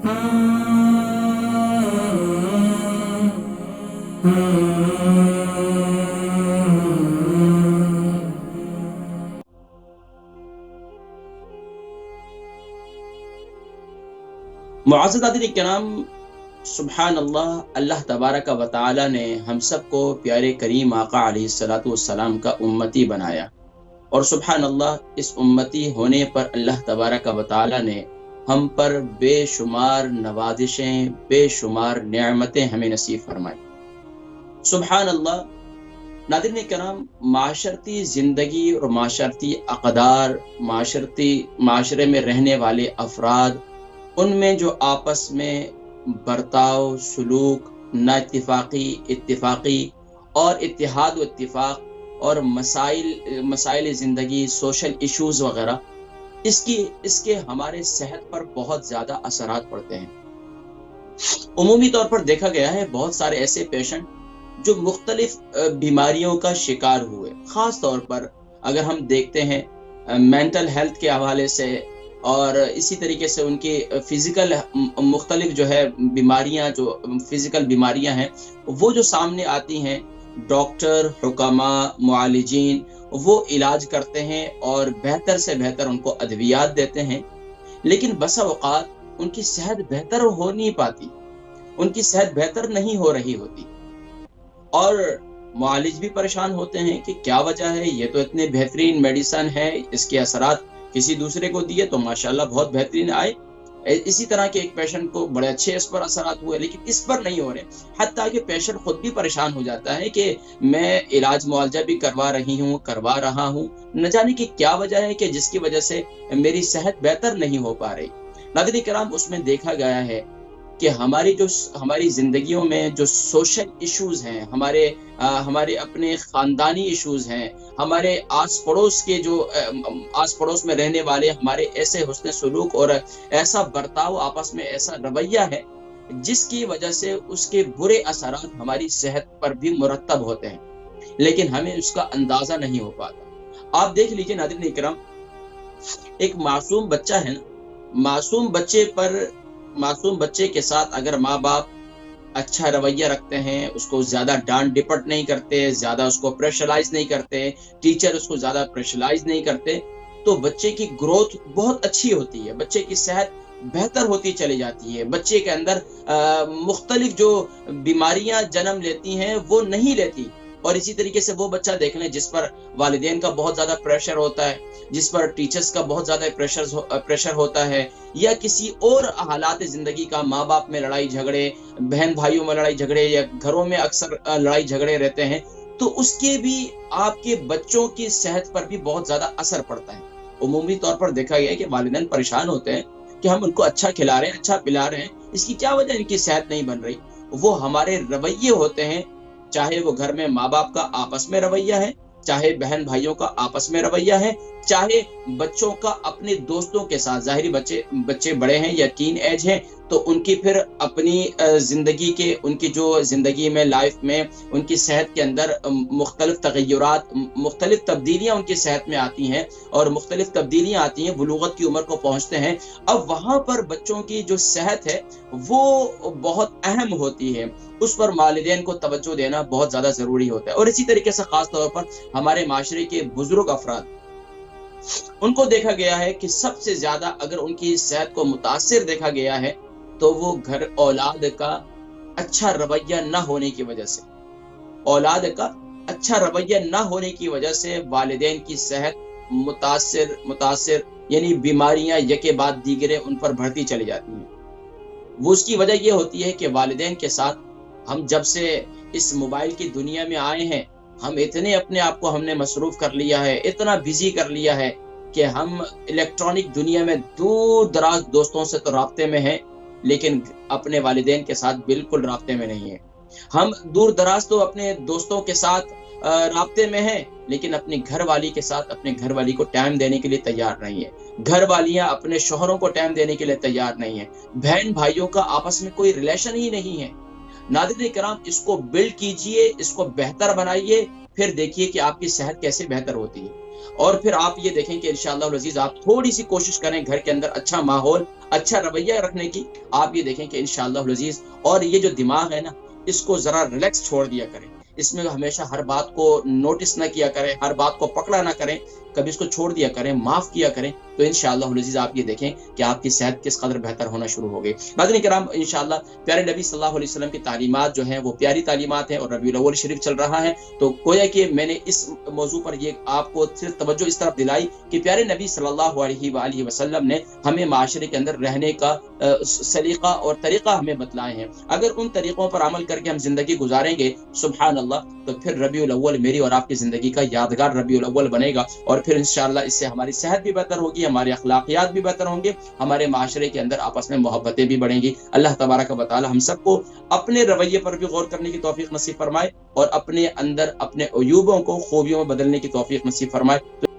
معزز حضرات کرام، سبحان اللہ، اللہ تبارک و تعالی نے ہم سب کو پیارے کریم آقا علیہ الصلوۃ والسلام کا امتی بنایا، اور سبحان اللہ اس امتی ہونے پر اللہ تبارک و تعالی نے ہم پر بے شمار نوازشیں، بے شمار نعمتیں ہمیں نصیب فرمائی۔ سبحان اللہ۔ ناظرین کرام، معاشرتی زندگی اور معاشرتی اقدار، معاشرے میں رہنے والے افراد، ان میں جو آپس میں برتاؤ، سلوک، نا اتفاقی، اتفاقی اور اتحاد و اتفاق اور مسائل زندگی، سوشل ایشوز وغیرہ، اس کے ہمارے صحت پر بہت زیادہ اثرات پڑتے ہیں۔ عمومی طور پر دیکھا گیا ہے بہت سارے ایسے پیشنٹ جو مختلف بیماریوں کا شکار ہوئے، خاص طور پر اگر ہم دیکھتے ہیں مینٹل ہیلتھ کے حوالے سے، اور اسی طریقے سے ان کی فزیکل مختلف جو ہے بیماریاں، جو فزیکل بیماریاں ہیں وہ جو سامنے آتی ہیں، ڈاکٹر، حکماء، معالجین وہ علاج کرتے ہیں اور بہتر سے بہتر ان کو ادویات دیتے ہیں، لیکن بسا اوقات ان کی صحت بہتر ہو نہیں پاتی، ان کی صحت بہتر نہیں ہو رہی ہوتی، اور معالج بھی پریشان ہوتے ہیں کہ کیا وجہ ہے، یہ تو اتنے بہترین میڈیسن ہے، اس کے اثرات کسی دوسرے کو دیے تو ماشاءاللہ بہت بہترین آئے، اسی طرح کے ایک پیشنٹ کو بڑے اچھے اس پر اثرات ہوئے، لیکن اس پر نہیں ہو رہے، حتیٰ کہ پیشنٹ خود بھی پریشان ہو جاتا ہے کہ میں علاج معالجہ بھی کروا رہا ہوں، نہ جانے کی کیا وجہ ہے کہ جس کی وجہ سے میری صحت بہتر نہیں ہو پا رہی۔ ناظرین کرام، اس میں دیکھا گیا ہے کہ ہماری زندگیوں میں جو سوشل ایشوز ہیں، ہمارے اپنے خاندانی ایشوز ہیں، ہمارے آس پڑوس میں رہنے والے ہمارے ایسے حسن سلوک اور ایسا برتاؤ، آپس میں ایسا رویہ ہے جس کی وجہ سے اس کے برے اثرات ہماری صحت پر بھی مرتب ہوتے ہیں، لیکن ہمیں اس کا اندازہ نہیں ہو پاتا۔ آپ دیکھ لیجئے ناظرین اکرام، ایک معصوم بچہ ہے نا، معصوم بچے کے ساتھ اگر ماں باپ اچھا رویہ رکھتے ہیں، اس کو زیادہ ڈانٹ ڈپٹ نہیں کرتے، زیادہ اس کو پریشرائز نہیں کرتے، ٹیچر اس کو زیادہ پریشرائز نہیں کرتے، تو بچے کی گروتھ بہت اچھی ہوتی ہے، بچے کی صحت بہتر ہوتی چلی جاتی ہے، بچے کے اندر مختلف جو بیماریاں جنم لیتی ہیں وہ نہیں لیتی۔ اور اسی طریقے سے وہ بچہ دیکھ لیں جس پر والدین کا بہت زیادہ پریشر ہوتا ہے، جس پر ٹیچرز کا بہت زیادہ پریشر ہوتا ہے، یا کسی اور حالات زندگی کا، ماں باپ میں لڑائی جھگڑے، بہن بھائیوں میں لڑائی جھگڑے، یا گھروں میں اکثر لڑائی جھگڑے رہتے ہیں، تو اس کے بھی آپ کے بچوں کی صحت پر بھی بہت زیادہ اثر پڑتا ہے۔ عمومی طور پر دیکھا گیا ہے کہ والدین پریشان ہوتے ہیں کہ ہم ان کو اچھا کھلا رہے ہیں، اچھا پلا رہے ہیں، اس کی کیا وجہ، ان کی صحت نہیں بن رہی؟ وہ ہمارے رویے ہوتے ہیں، چاہے وہ گھر میں ماں باپ کا آپس میں رویہ ہے، چاہے بہن بھائیوں کا آپس میں رویہ ہے، چاہے بچوں کا اپنے دوستوں کے ساتھ، ظاہری بچے بڑے ہیں یا ٹین ایج ہیں تو ان کی پھر اپنی زندگی کے، ان کی جو زندگی میں، لائف میں ان کی صحت کے اندر مختلف تغیرات، مختلف تبدیلیاں ان کی صحت میں آتی ہیں، اور مختلف تبدیلیاں آتی ہیں، بلوغت کی عمر کو پہنچتے ہیں، اب وہاں پر بچوں کی جو صحت ہے وہ بہت اہم ہوتی ہے، اس پر والدین کو توجہ دینا بہت زیادہ ضروری ہوتا ہے۔ اور اسی طریقے سے خاص طور پر ہمارے معاشرے کے بزرگ افراد، ان کو دیکھا گیا ہے کہ سب سے زیادہ اگر ان کی صحت کو متاثر دیکھا گیا ہے تو وہ گھر اولاد کا اچھا رویہ نہ ہونے کی وجہ سے، اولاد کا اچھا رویہ نہ ہونے کی وجہ سے والدین کی صحت متاثر یعنی بیماریاں یکے بعد دیگرے ان پر بڑھتی چلی جاتی ہیں۔ وہ اس کی وجہ یہ ہوتی ہے کہ والدین کے ساتھ ہم جب سے اس موبائل کی دنیا میں آئے ہیں، ہم اتنے اپنے آپ کو ہم نے مصروف کر لیا ہے، اتنا بزی کر لیا ہے کہ ہم الیکٹرانک دنیا میں دور دراز دوستوں سے تو رابطے میں ہیں، لیکن اپنے والدین کے ساتھ بالکل رابطے میں نہیں ہیں۔ ہم دور دراز تو اپنے دوستوں کے ساتھ رابطے میں ہیں، لیکن اپنی گھر والی کے ساتھ، اپنے گھر والی کو ٹائم دینے کے لیے تیار نہیں ہے، گھر والیاں اپنے شوہروں کو ٹائم دینے کے لیے تیار نہیں ہیں، بہن بھائیوں کا آپس میں کوئی ریلیشن ہی نہیں ہے۔ ناظرین کرام، اس کو بلڈ کیجئے، اس کو بہتر بنائیے، پھر دیکھیے کہ آپ کی صحت کیسے بہتر ہوتی ہے۔ اور پھر آپ یہ دیکھیں کہ انشاءاللہ العزیز آپ تھوڑی سی کوشش کریں گھر کے اندر اچھا ماحول، اچھا رویہ رکھنے کی، آپ یہ دیکھیں کہ انشاءاللہ العزیز، اور یہ جو دماغ ہے نا، اس کو ذرا ریلیکس چھوڑ دیا کریں، اس میں ہمیشہ ہر بات کو نوٹس نہ کیا کریں، ہر بات کو پکڑا نہ کریں، کبھی اس کو چھوڑ دیا کریں، معاف کیا کریں، تو انشاءاللہ العزیز آپ یہ دیکھیں کہ آپ کی صحت کس قدر بہتر ہونا شروع ہو گئی۔ ناظرین کرام، انشاءاللہ پیارے نبی صلی اللہ علیہ وسلم کی تعلیمات جو ہیں وہ پیاری تعلیمات ہیں، اور ربیع الاول شریف چل رہا ہے، تو گویا کہ میں نے اس موضوع پر یہ آپ کو صرف توجہ اس طرف دلائی کہ پیارے نبی صلی اللہ علیہ وآلہ وسلم نے ہمیں معاشرے کے اندر رہنے کا سلیقہ اور طریقہ ہمیں بتلائے ہیں۔ اگر ان طریقوں پر عمل کر کے ہم زندگی گزاریں گے سبحان اللہ، تو پھر ربیع الاول میری اور آپ کی زندگی کا یادگار ربیع الاول بنے گا، اور پھر انشاءاللہ اس سے ہماری صحت بھی بہتر ہوگی، ہمارے اخلاقیات بھی بہتر ہوں گے، ہمارے معاشرے کے اندر آپس میں محبتیں بھی بڑھیں گی۔ اللہ تبارک و تعالی ہم سب کو اپنے رویے پر بھی غور کرنے کی توفیق نصیب فرمائے، اور اپنے اندر اپنے عیوبوں کو خوبیوں میں بدلنے کی توفیق نصیب فرمائے۔